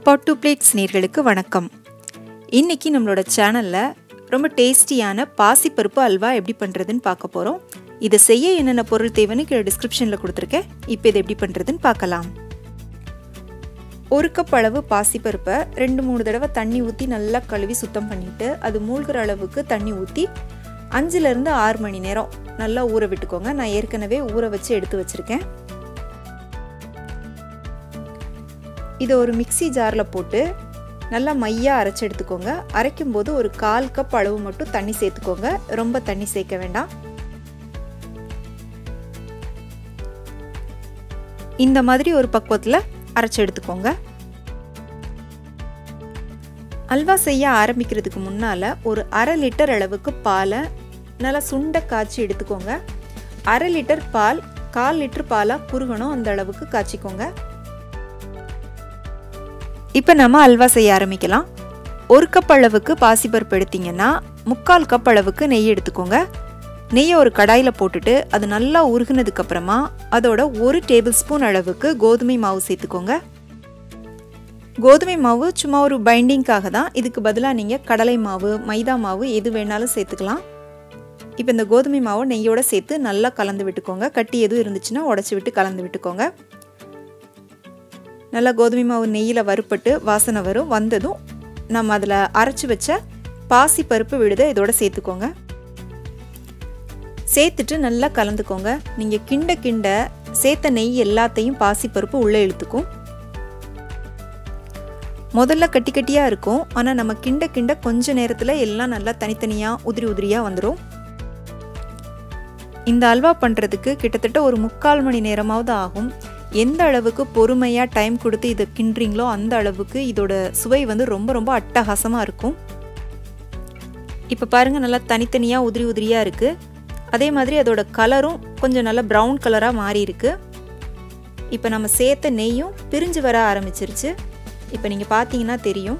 Pot to Plates நேயர்களுக்கு வணக்கம். இன்னைக்கு நம்மளோட சேனல்ல ரொம்ப டேஸ்டியான பாசி பருப்பு அல்வா எப்படி பண்றதுன்னு பார்க்க போறோம். இத செய்ய என்னென்ன பொருள் தேவைன்னு கீழ டிஸ்கிரிப்ஷன்ல கொடுத்திருக்கேன். இப்போ இத எப்படி பண்றதுன்னு பார்க்கலாம். 1 கப் அளவு பாசி பருப்பை 2-3 தடவை தண்ணி ஊத்தி நல்லா கழுவி சுத்தம் பண்ணிட்டு அது மூழ்குற அளவுக்கு தண்ணி ஊத்தி 5 ல இருந்து 6 மணி நேரம் நல்லா ஊற விட்டுக்கோங்க. நான் ஏற்கனவே ஊற வச்சு எடுத்து வச்சிருக்கேன். இதை ஒரு மிக்ஸி ஜாரில் போட்டு நல்லா மையாக அரைச்சி எடுத்துக்கோங்க. அரைக்கும் போது ஒரு 1/4 கப் அளவு மட்டும் தண்ணி சேர்த்துக்கோங்க. ரொம்ப தண்ணி சேர்க்க வேண்டாம். இந்த மாதிரி ஒரு பக்குவத்தில் அரைச்சி எடுத்துக்கோங்க. அல்வா செய்ய ஆரம்பிக்கிறதுக்கு முன்னால் ஒரு 1/2 லிட்டர் அளவுக்கு பாலை நல்லா சுண்ட காய்ச்சி எடுத்துக்கோங்க. 1/2 லிட்டர் பால் 1/4 லிட்டர் பாலாக குறுகணும், அந்த அளவுக்கு காய்ச்சிக்கோங்க. இப்போ நம்ம அல்வா செய்ய ஆரம்பிக்கலாம். 1 கப் அளவுக்கு பாசிப்பருப்பு எடுத்தீங்கன்னா 3/4 கப் அளவுக்கு நெய் எடுத்துக்கோங்க. நெய்யை ஒரு கடாயில் போட்டுட்டு அது நல்லா உருகுனதுக்கு அப்புறமா அதோட 1 டேபிள் ஸ்பூன் அளவுக்கு கோதுமை மாவு சேர்த்துக்கோங்க. கோதுமை மாவு சும்மா ஒரு பைண்டிங்காக தான். இதுக்கு பதிலாக நீங்கள் கடலை மாவு, மைதா மாவு எது வேணாலும் சேர்த்துக்கலாம். இப்போ இந்த கோதுமை மாவை நெய்யோடு சேர்த்து நல்லா கலந்து விட்டுக்கோங்க. கட்டி எதுவும் இருந்துச்சுன்னா உடச்சி விட்டு கலந்து விட்டுக்கோங்க. நல்லா கோதுமை மாவு நெய்யில் வறுப்பட்டு வாசனை வரும். வந்ததும் நம்ம அதில் அரைச்சி வச்ச பாசி பருப்பு விழுதை இதோட சேர்த்துக்கோங்க. சேர்த்துட்டு நல்லா கலந்துக்கோங்க. நீங்கள் கிண்ட கிண்ட சேர்த்த நெய் எல்லாத்தையும் பாசி பருப்பு உள்ளே இழுத்துக்கும். முதல்ல கட்டி கட்டியாக இருக்கும், ஆனால் நம்ம கிண்ட கிண்ட கொஞ்ச நேரத்தில் எல்லாம் நல்லா தனித்தனியாக உதிரி உதிரியாக வந்துடும். இந்த அல்வா பண்ணுறதுக்கு கிட்டத்தட்ட ஒரு 3/4 மணி நேரமாவது ஆகும். எந்த அளவுக்கு பொறுமையாக டைம் கொடுத்து இதை கிண்டுறீங்களோ அந்த அளவுக்கு இதோட சுவை வந்து ரொம்ப ரொம்ப அட்டகாசமாக இருக்கும். இப்போ பாருங்கள், நல்லா தனித்தனியாக உதிரி உதிரியாக இருக்குது. அதே மாதிரி அதோட கலரும் கொஞ்சம் நல்லா ப்ரௌன் கலராக மாறி இருக்குது. இப்போ நம்ம சேர்த்த நெய்யும் பிரிஞ்சு வர ஆரம்பிச்சிருச்சு. இப்போ நீங்கள் பார்த்தீங்கன்னா தெரியும்.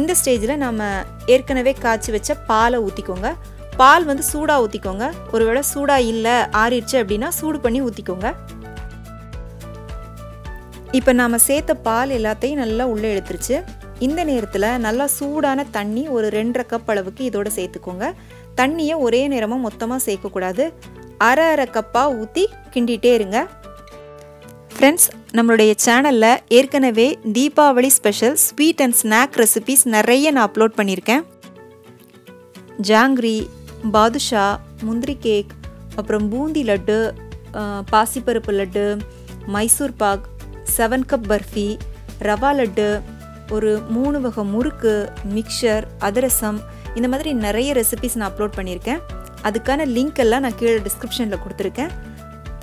இந்த ஸ்டேஜில் நம்ம ஏற்கனவே காய்ச்சி வச்ச பாலை ஊற்றிக்கோங்க. பால் வந்து சூடாக ஊற்றிக்கோங்க. ஒருவேளை சூடாக இல்லை ஆறிடுச்சு அப்படின்னா சூடு பண்ணி ஊற்றிக்கோங்க. இப்போ நாம் சேர்த்த பால் எல்லாத்தையும் நல்லா உள்ளே எடுத்துருச்சு. இந்த நேரத்தில் நல்லா சூடான தண்ணி ஒரு 2.5 கப் அளவுக்கு இதோட சேர்த்துக்கோங்க. தண்ணியை ஒரே நேரமாக மொத்தமாக சேர்க்கக்கூடாது. அரை கப்பாக ஊற்றி கிண்டிகிட்டே இருங்க. ஃப்ரெண்ட்ஸ், நம்மளுடைய சேனலில் ஏற்கனவே Deepavali special sweet and snack recipes நிறைய நான் அப்லோட் பண்ணியிருக்கேன். ஜாங்கிரி, பாதுஷா, முந்திரி கேக், அப்புறம் பூந்தி லட்டு, பாசிப்பருப்பு லட்டு, மைசூர் பாக், 7 கப் பர்ஃபி, ரவா லட்டு, ஒரு 3 வகை முறுக்கு, மிக்சர், அதிரசம், இந்த மாதிரி நிறைய ரெசிபிஸ் நான் அப்லோட் பண்ணியிருக்கேன். அதுக்கான லிங்க் எல்லாம் நான் கீழே டிஸ்கிரிப்ஷனில் கொடுத்துருக்கேன்.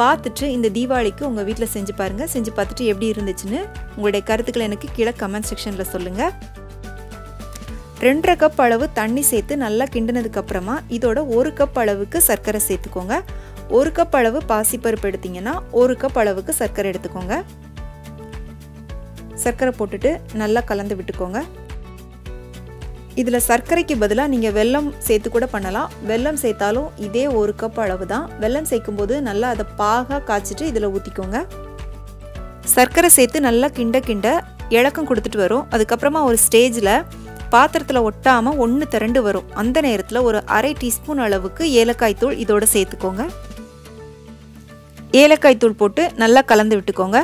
பார்த்துட்டு இந்த தீபாவளிக்கு உங்கள் வீட்டில் செஞ்சு பாருங்கள். செஞ்சு பார்த்துட்டு எப்படி இருந்துச்சுன்னு உங்களுடைய கருத்துக்களை எனக்கு கீழே கமெண்ட் செக்ஷனில் சொல்லுங்கள். 2.5 கப் அளவு தண்ணி சேர்த்து நல்லா கிண்டினதுக்கப்புறமா இதோட 1 கப் அளவுக்கு சர்க்கரை சேர்த்துக்கோங்க. 1 கப் அளவு பாசிப்பருப்பு எடுத்திங்கன்னா 1 கப் அளவுக்கு சர்க்கரை எடுத்துக்கோங்க. சர்க்கரை போட்டுட்டு நல்லா கலந்து விட்டுக்கோங்க. இதில் சர்க்கரைக்கு பதிலாக நீங்கள் வெல்லம் சேர்த்து கூட பண்ணலாம். வெல்லம் சேர்த்தாலும் இதே 1 கப் அளவு தான். வெல்லம் சேர்க்கும்போது நல்லா அதை பாகாக காய்ச்சிட்டு இதில் ஊற்றிக்கோங்க. சர்க்கரை சேர்த்து நல்லா கிண்ட கிண்ட இலக்கம் கொடுத்துட்டு வரும். அதுக்கப்புறமா ஒரு ஸ்டேஜில் பாத்திரத்தில் ஒட்டாமல் 1 திரண்டு வரும். அந்த நேரத்தில் ஒரு 1/2 டீஸ்பூன் அளவுக்கு ஏலக்காய் தூள் இதோட சேர்த்துக்கோங்க. ஏலக்காய் தூள் போட்டு நல்லா கலந்து விட்டுக்கோங்க.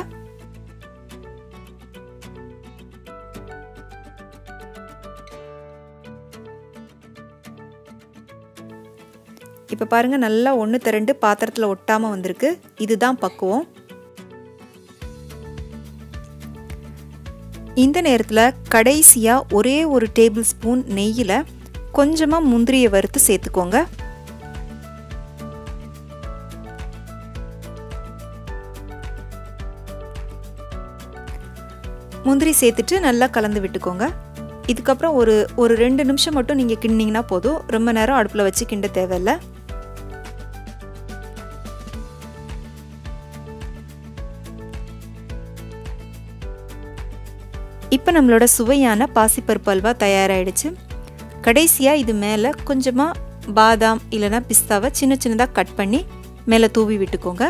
இப்போ பாருங்கள், நல்லா 1 திரண்டு பாத்திரத்தில் ஒட்டாமல் வந்திருக்கு. இதுதான் பக்குவம். இந்த நேரத்தில் கடைசியாக ஒரே ஒரு டேபிள் ஸ்பூன் நெய்யில் கொஞ்சமாக முந்திரியை வறுத்து சேர்த்துக்கோங்க. முந்திரி சேர்த்துட்டு நல்லா கலந்து விட்டுக்கோங்க. இதுக்கப்புறம் ஒரு 2 நிமிஷம் மட்டும் நீங்கள் கிண்டிங்கன்னா போதும். ரொம்ப நேரம் அடுப்பில் வச்சு கிண்ட தேவையில்லை. இப்போ நம்மளோட சுவையான பாசிப்பருப்பு அல்வா தயாராகிடுச்சு. கடைசியாக இது மேலே கொஞ்சமாக பாதாம் இல்லைனா பிஸ்தாவை சின்ன சின்னதாக கட் பண்ணி மேலே தூவி விட்டுக்கோங்க.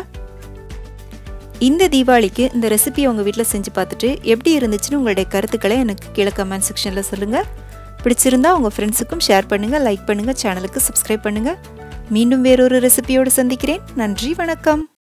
இந்த தீபாவளிக்கு இந்த ரெசிபியை உங்கள் வீட்டில் செஞ்சு பார்த்துட்டு எப்படி இருந்துச்சுன்னு உங்களுடைய கருத்துக்களை எனக்கு கீழே கமெண்ட் செக்ஷனில் சொல்லுங்கள். பிடிச்சிருந்தா உங்கள் ஃப்ரெண்ட்ஸுக்கும் ஷேர் பண்ணுங்கள், லைக் பண்ணுங்கள், சேனலுக்கு சப்ஸ்கிரைப் பண்ணுங்கள். மீண்டும் வேறொரு ரெசிபியோடு சந்திக்கிறேன். நன்றி, வணக்கம்.